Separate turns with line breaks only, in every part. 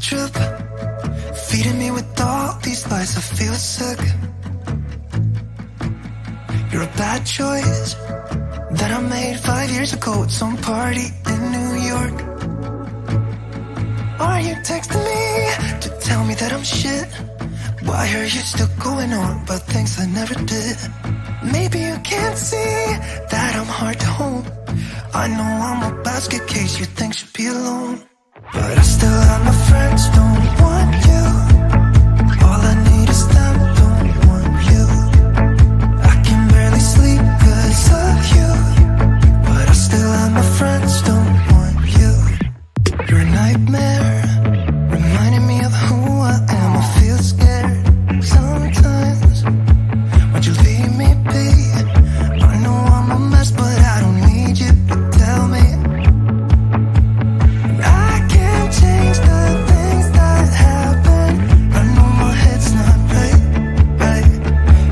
trip, feeding me with all these lies. I feel sick. You're a bad choice that I made 5 years ago at some party in New York. Are you texting me to tell me that I'm shit? Why are you still going on about things I never did? Maybe you can't see that I'm hard to hold. I know I'm a basket case you think should be alone, but I still have my friends, don't want you. All I need is them, don't want you. I can barely sleep cause of you, but I still have my friends, don't want you. You're a nightmare, reminding me of who I am. I feel scared sometimes. Would you leave me be? I know I'm a mess, but I don't need you to tell me. I can't change the things that happen. I know my head's not right.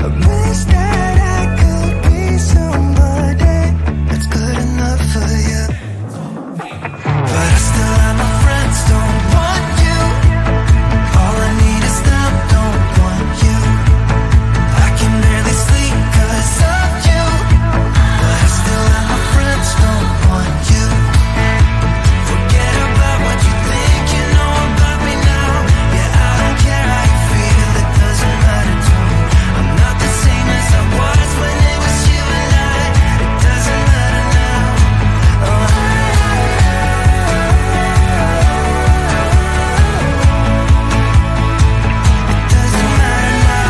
I wish that I could be somebody that's good enough for you, but I still have my friends, don't want you. All I need is them, don't want you. I can barely sleep cause of you, but I still have my friends, don't want you. Forget about what you think you know about me now. Yeah, I don't care how you feel, it doesn't matter to me. I'm not the same as I was when it was you and I. It doesn't matter now. Oh, it doesn't matter now.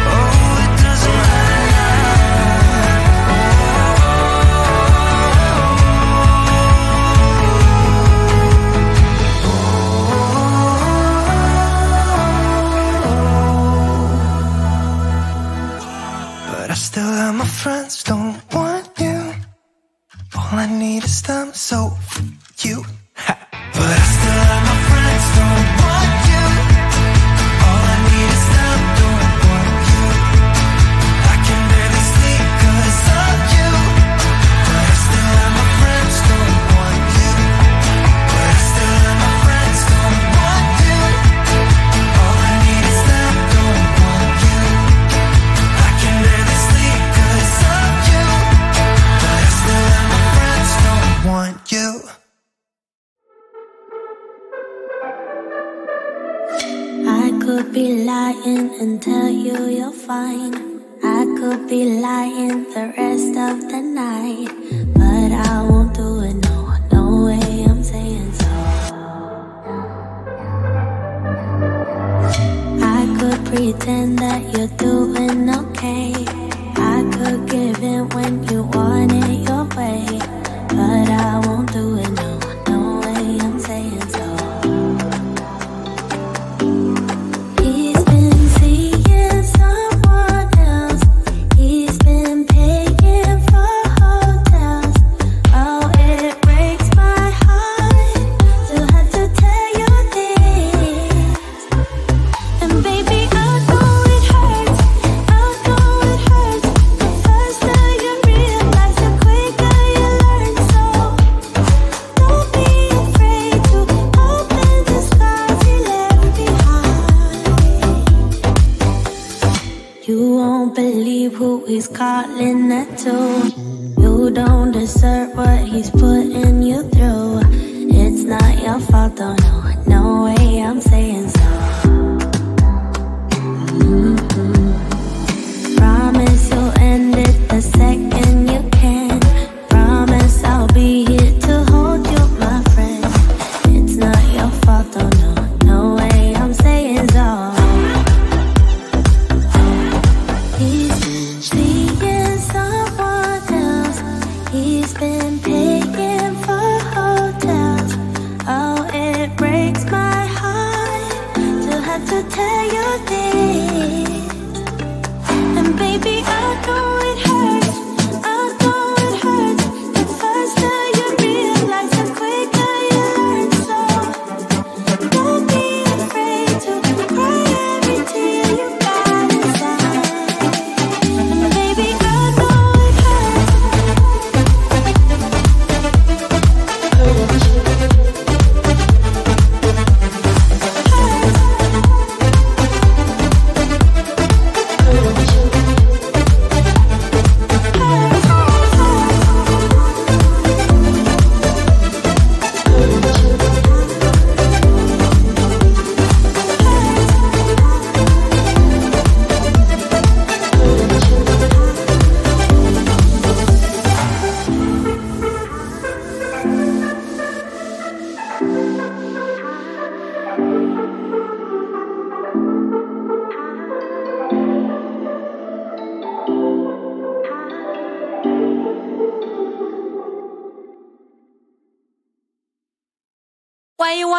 Oh, it doesn't matter but I still have my friends, don't want you. All I need is them, so you. But I still have my friends, don't want you. All I need is them, don't want you. I can barely sleep cause of you, but I still have my friends, don't want you. But I still have my friends, don't want you. All I need is them, don't want you. I can barely sleep cause of you, but I still have my friends, don't want you.
I could be lying and tell you you're fine. I could be lying the rest of the night, but I won't do it, no, no way, I'm saying so. I could pretend that you're doing okay. I could give in when you want it your way, but I won't do it, no, no way, I'm saying so. He's been seeing someone else. He's been paying for hotels. Oh, it breaks my heart to have to tell you this. And baby, I know it hurts. I know it hurts. The faster you realize, the quicker you learn. So don't be afraid to open the scars you left behind. You won't believe who he's calling that to. You don't deserve what he's putting you through. It's not your fault, though, no, no way, I'm saying so. Promise you'll end it the second you can. Promise I'll be here to hold you, my friend. It's not your fault, though, no, no way, I'm saying so. He's been seeing someone else. He's been paying for hotels. Oh, it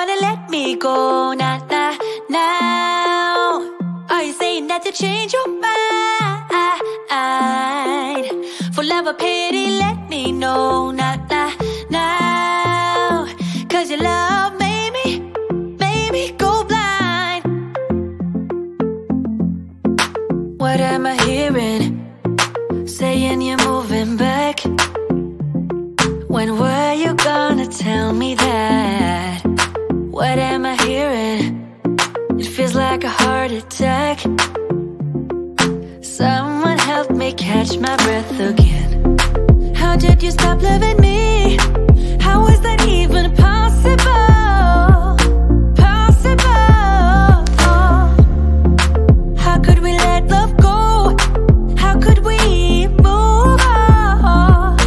wanna let me go now, now, now? Are you saying that you change your mind? For love or pity, let me know now, now, now. 'Cause your love made me go blind. What am I hearing? Saying you're moving back. When were you gonna tell me that? What am I hearing? It feels like a heart attack. Someone help me catch my breath again. How did you stop loving me? How is that even possible? Possible. How could we let love go? How could we move on?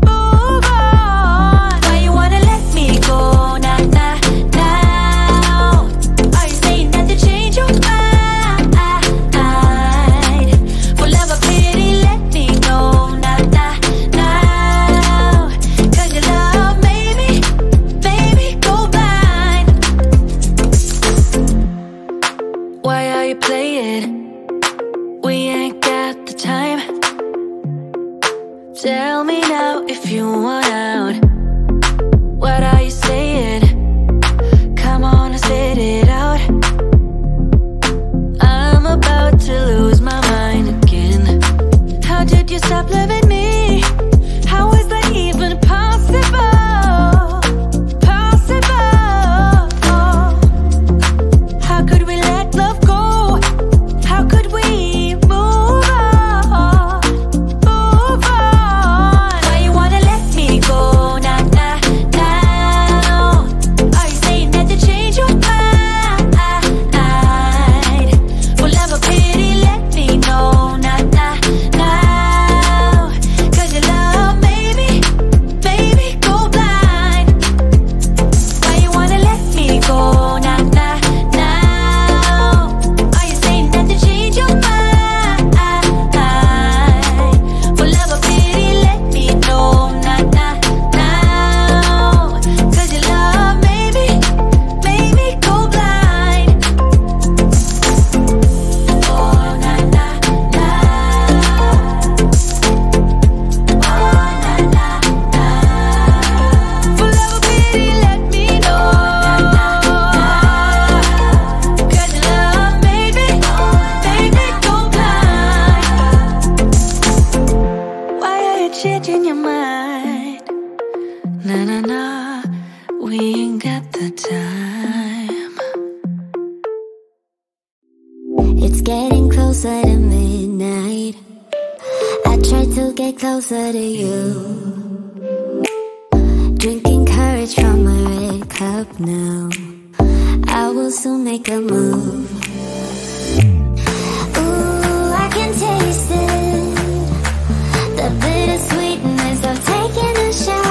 Move on. Why you wanna let me go now, now, now? Are you saying that you change your mind? For love or pity, let me know now, now, now. 'Cause your love made me go blind. Why are you playing? We ain't got the time. Tell me now if you want out. What are you saying? Come on and spit it out. I'm about to lose my mind again. How did you stop loving me? How is that even possible? Possible. How could we let love go? How could we move on? Move on. Why you wanna let me go now, now, now? Are you saying that you change your mind? For love or pity, let me know now, now, now. 'Cause your love made me go blind. Why you wanna let me go now, now, now? Are you saying that you change your mind? For love or pity, let me know now, now, now. 'Cause your love made me go blind. Oh, na, na, na. Oh, na, na, na. For love or pity, let me know. 'Cause your love made me go blind. Why are you changing your mind? Na, na, na. We ain't got the time.
It's getting closer to midnight. I try to get closer to you. Drinking courage from my red cup now. I will soon make a move. Ooh, I can taste it. The bittersweetness of taking a shot.